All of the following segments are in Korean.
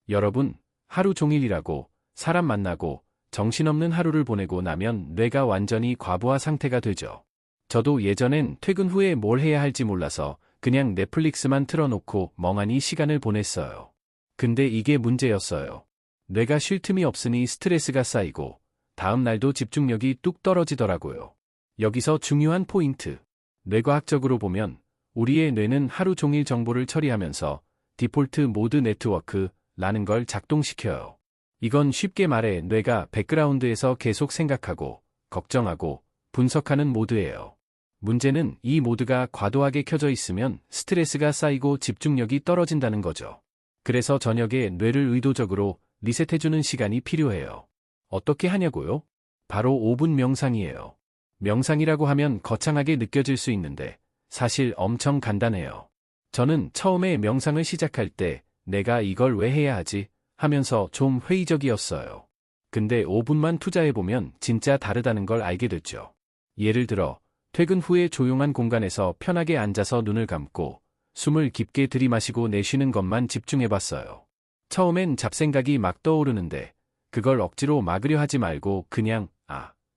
여러분, 하루 종일 일하고, 사람 만나고, 정신없는 하루를 보내고 나면 뇌가 완전히 과부하 상태가 되죠. 저도 예전엔 퇴근 후에 뭘 해야 할지 몰라서 그냥 넷플릭스만 틀어놓고 멍하니 시간을 보냈어요. 근데 이게 문제였어요. 뇌가 쉴 틈이 없으니 스트레스가 쌓이고 다음 날도 집중력이 뚝 떨어지더라고요. 여기서 중요한 포인트. 뇌과학적으로 보면 우리의 뇌는 하루 종일 정보를 처리하면서 디폴트 모드 네트워크라는 걸 작동시켜요. 이건 쉽게 말해 뇌가 백그라운드에서 계속 생각하고, 걱정하고, 분석하는 모드예요. 문제는 이 모드가 과도하게 켜져 있으면 스트레스가 쌓이고 집중력이 떨어진다는 거죠. 그래서 저녁에 뇌를 의도적으로 리셋해주는 시간이 필요해요. 어떻게 하냐고요? 바로 5분 명상이에요. 명상이라고 하면 거창하게 느껴질 수 있는데 사실 엄청 간단해요. 저는 처음에 명상을 시작할 때 내가 이걸 왜 해야 하지? 하면서 좀 회의적이었어요. 근데 5분만 투자해보면 진짜 다르다는 걸 알게 됐죠. 예를 들어, 퇴근 후에 조용한 공간에서 편하게 앉아서 눈을 감고 숨을 깊게 들이마시고 내쉬는 것만 집중해봤어요. 처음엔 잡생각이 막 떠오르는데 그걸 억지로 막으려 하지 말고 그냥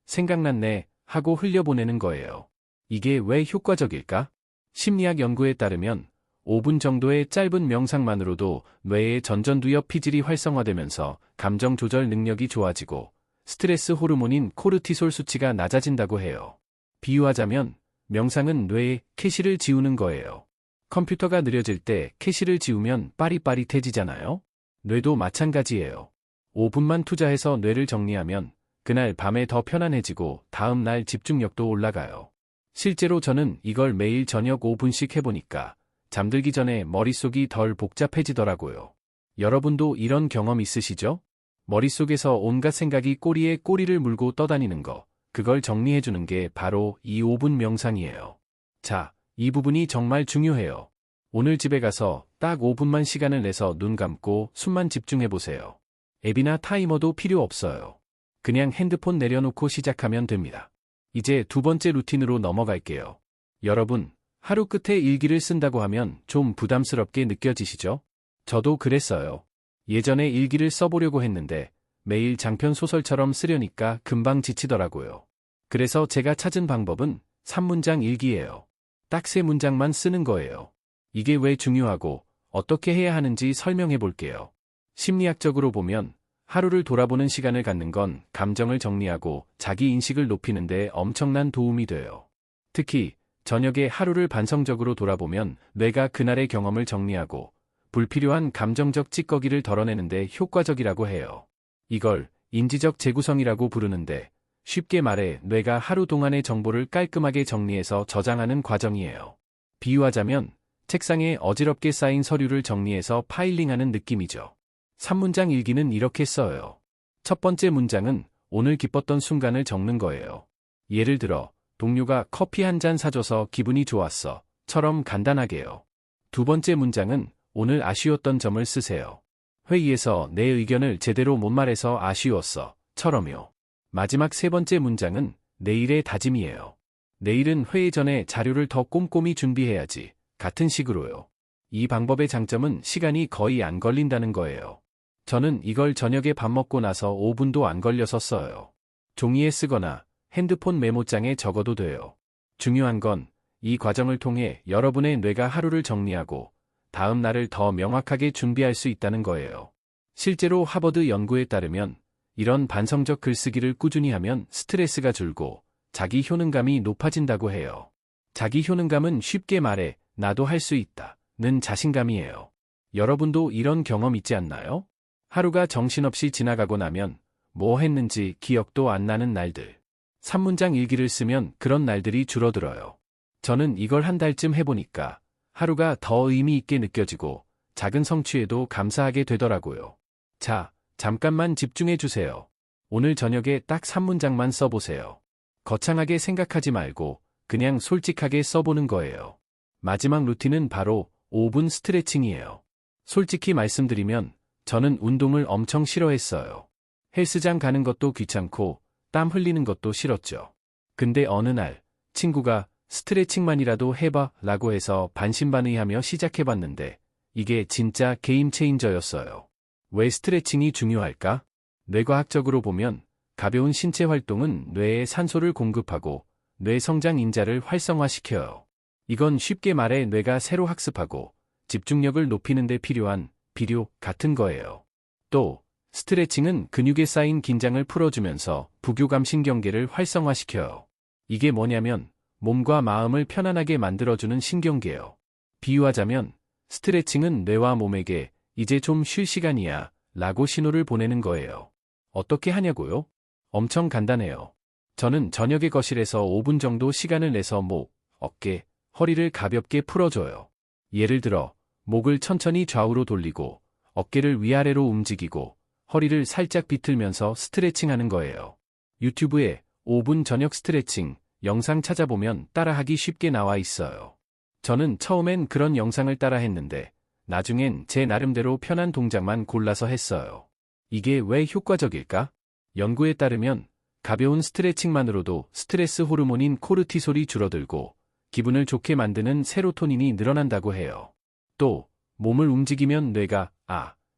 생각났네 하고 흘려보내는 거예요. 이게 왜 효과적일까? 심리학 연구에 따르면 5분 정도의 짧은 명상만으로도 뇌의 전전두엽 피질이 활성화되면서 감정 조절 능력이 좋아지고 스트레스 호르몬인 코르티솔 수치가 낮아진다고 해요. 비유하자면 명상은 뇌의 캐시를 지우는 거예요. 컴퓨터가 느려질 때 캐시를 지우면 빠릿빠릿해지잖아요? 뇌도 마찬가지예요. 5분만 투자해서 뇌를 정리하면 그날 밤에 더 편안해지고 다음 날 집중력도 올라가요. 실제로 저는 이걸 매일 저녁 5분씩 해보니까 잠들기 전에 머릿속이 덜 복잡해지더라고요. 여러분도 이런 경험 있으시죠? 머릿속에서 온갖 생각이 꼬리에 꼬리를 물고 떠다니는 거, 그걸 정리해주는 게 바로 이 5분 명상이에요. 자, 이 부분이 정말 중요해요. 오늘 집에 가서 딱 5분만 시간을 내서 눈 감고 숨만 집중해보세요. 앱이나 타이머도 필요 없어요. 그냥 핸드폰 내려놓고 시작하면 됩니다. 이제 두 번째 루틴으로 넘어갈게요. 여러분, 하루 끝에 일기를 쓴다고 하면 좀 부담스럽게 느껴지시죠? 저도 그랬어요. 예전에 일기를 써보려고 했는데 매일 장편 소설처럼 쓰려니까 금방 지치더라고요. 그래서 제가 찾은 방법은 3문장 일기예요. 딱 3문장만 쓰는 거예요. 이게 왜 중요하고 어떻게 해야 하는지 설명해 볼게요. 심리학적으로 보면 하루를 돌아보는 시간을 갖는 건 감정을 정리하고 자기 인식을 높이는 데 엄청난 도움이 돼요. 특히 저녁에 하루를 반성적으로 돌아보면 뇌가 그날의 경험을 정리하고 불필요한 감정적 찌꺼기를 덜어내는 데 효과적이라고 해요. 이걸 인지적 재구성이라고 부르는데 쉽게 말해 뇌가 하루 동안의 정보를 깔끔하게 정리해서 저장하는 과정이에요. 비유하자면 책상에 어지럽게 쌓인 서류를 정리해서 파일링하는 느낌이죠. 3문장 일기는 이렇게 써요. 첫 번째 문장은 오늘 기뻤던 순간을 적는 거예요. 예를 들어 동료가 커피 한 잔 사줘서 기분이 좋았어 처럼 간단하게요. 두 번째 문장은 오늘 아쉬웠던 점을 쓰세요. 회의에서 내 의견을 제대로 못 말해서 아쉬웠어 처럼요. 마지막 세 번째 문장은 내일의 다짐이에요. 내일은 회의 전에 자료를 더 꼼꼼히 준비해야지 같은 식으로요. 이 방법의 장점은 시간이 거의 안 걸린다는 거예요. 저는 이걸 저녁에 밥 먹고 나서 5분도 안 걸려서 써요. 종이에 쓰거나 핸드폰 메모장에 적어도 돼요. 중요한 건 이 과정을 통해 여러분의 뇌가 하루를 정리하고 다음 날을 더 명확하게 준비할 수 있다는 거예요. 실제로 하버드 연구에 따르면 이런 반성적 글쓰기를 꾸준히 하면 스트레스가 줄고 자기 효능감이 높아진다고 해요. 자기 효능감은 쉽게 말해 나도 할 수 있다는 자신감이에요. 여러분도 이런 경험 있지 않나요? 하루가 정신없이 지나가고 나면 뭐 했는지 기억도 안 나는 날들. 3문장 일기를 쓰면 그런 날들이 줄어들어요. 저는 이걸 한 달쯤 해보니까 하루가 더 의미 있게 느껴지고 작은 성취에도 감사하게 되더라고요. 자, 잠깐만 집중해 주세요. 오늘 저녁에 딱 3문장만 써보세요. 거창하게 생각하지 말고 그냥 솔직하게 써보는 거예요. 마지막 루틴은 바로 5분 스트레칭이에요. 솔직히 말씀드리면 저는 운동을 엄청 싫어했어요. 헬스장 가는 것도 귀찮고 땀 흘리는 것도 싫었죠. 근데 어느 날 친구가 스트레칭만이라도 해봐 라고 해서 반신반의하며 시작해봤는데 이게 진짜 게임 체인저였어요. 왜 스트레칭이 중요할까? 뇌과학적으로 보면 가벼운 신체 활동은 뇌에 산소를 공급하고 뇌 성장 인자를 활성화시켜요. 이건 쉽게 말해 뇌가 새로 학습하고 집중력을 높이는 데 필요한 비료 같은 거예요. 또 스트레칭은 근육에 쌓인 긴장을 풀어주면서 부교감 신경계를 활성화시켜요. 이게 뭐냐면 몸과 마음을 편안하게 만들어주는 신경계요. 비유하자면 스트레칭은 뇌와 몸에게 이제 좀 쉴 시간이야 라고 신호를 보내는 거예요. 어떻게 하냐고요? 엄청 간단해요. 저는 저녁에 거실에서 5분 정도 시간을 내서 목, 어깨, 허리를 가볍게 풀어줘요. 예를 들어 목을 천천히 좌우로 돌리고 어깨를 위아래로 움직이고 허리를 살짝 비틀면서 스트레칭하는 거예요. 유튜브에 5분 저녁 스트레칭 영상 찾아보면 따라하기 쉽게 나와 있어요. 저는 처음엔 그런 영상을 따라 했는데 나중엔 제 나름대로 편한 동작만 골라서 했어요. 이게 왜 효과적일까? 연구에 따르면 가벼운 스트레칭만으로도 스트레스 호르몬인 코르티솔이 줄어들고 기분을 좋게 만드는 세로토닌이 늘어난다고 해요. 또 몸을 움직이면 뇌가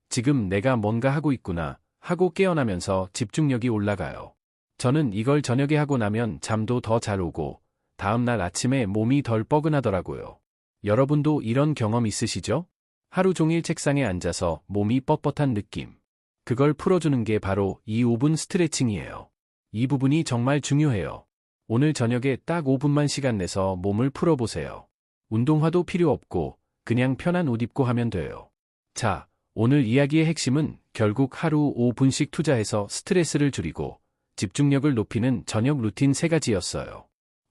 지금 내가 뭔가 하고 있구나 하고 깨어나면서 집중력이 올라가요. 저는 이걸 저녁에 하고 나면 잠도 더 잘 오고 다음날 아침에 몸이 덜 뻐근하더라고요. 여러분도 이런 경험 있으시죠? 하루 종일 책상에 앉아서 몸이 뻣뻣한 느낌. 그걸 풀어주는 게 바로 이 5분 스트레칭이에요. 이 부분이 정말 중요해요. 오늘 저녁에 딱 5분만 시간 내서 몸을 풀어보세요. 운동화도 필요 없고 그냥 편한 옷 입고 하면 돼요. 자, 오늘 이야기의 핵심은 결국 하루 5분씩 투자해서 스트레스를 줄이고 집중력을 높이는 저녁 루틴 3가지였어요.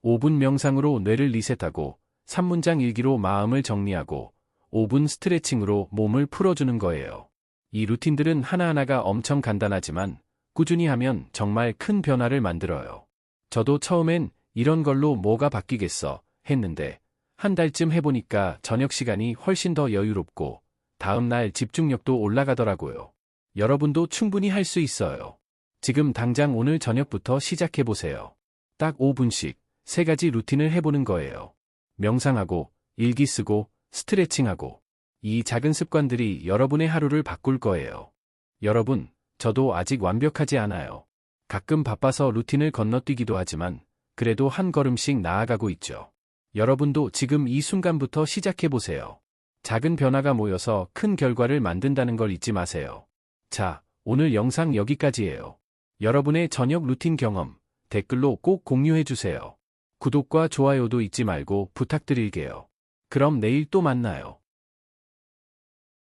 5분 명상으로 뇌를 리셋하고 3문장 일기로 마음을 정리하고 5분 스트레칭으로 몸을 풀어주는 거예요. 이 루틴들은 하나하나가 엄청 간단하지만 꾸준히 하면 정말 큰 변화를 만들어요. 저도 처음엔 이런 걸로 뭐가 바뀌겠어 했는데 한 달쯤 해보니까 저녁 시간이 훨씬 더 여유롭고 다음날 집중력도 올라가더라고요. 여러분도 충분히 할 수 있어요. 지금 당장 오늘 저녁부터 시작해보세요. 딱 5분씩 3가지 루틴을 해보는 거예요. 명상하고 일기 쓰고 스트레칭하고 이 작은 습관들이 여러분의 하루를 바꿀 거예요. 여러분, 저도 아직 완벽하지 않아요. 가끔 바빠서 루틴을 건너뛰기도 하지만 그래도 한 걸음씩 나아가고 있죠. 여러분도 지금 이 순간부터 시작해보세요. 작은 변화가 모여서 큰 결과를 만든다는 걸 잊지 마세요. 자, 오늘 영상 여기까지예요. 여러분의 저녁 루틴 경험 댓글로 꼭 공유해주세요. 구독과 좋아요도 잊지 말고 부탁드릴게요. 그럼 내일 또 만나요.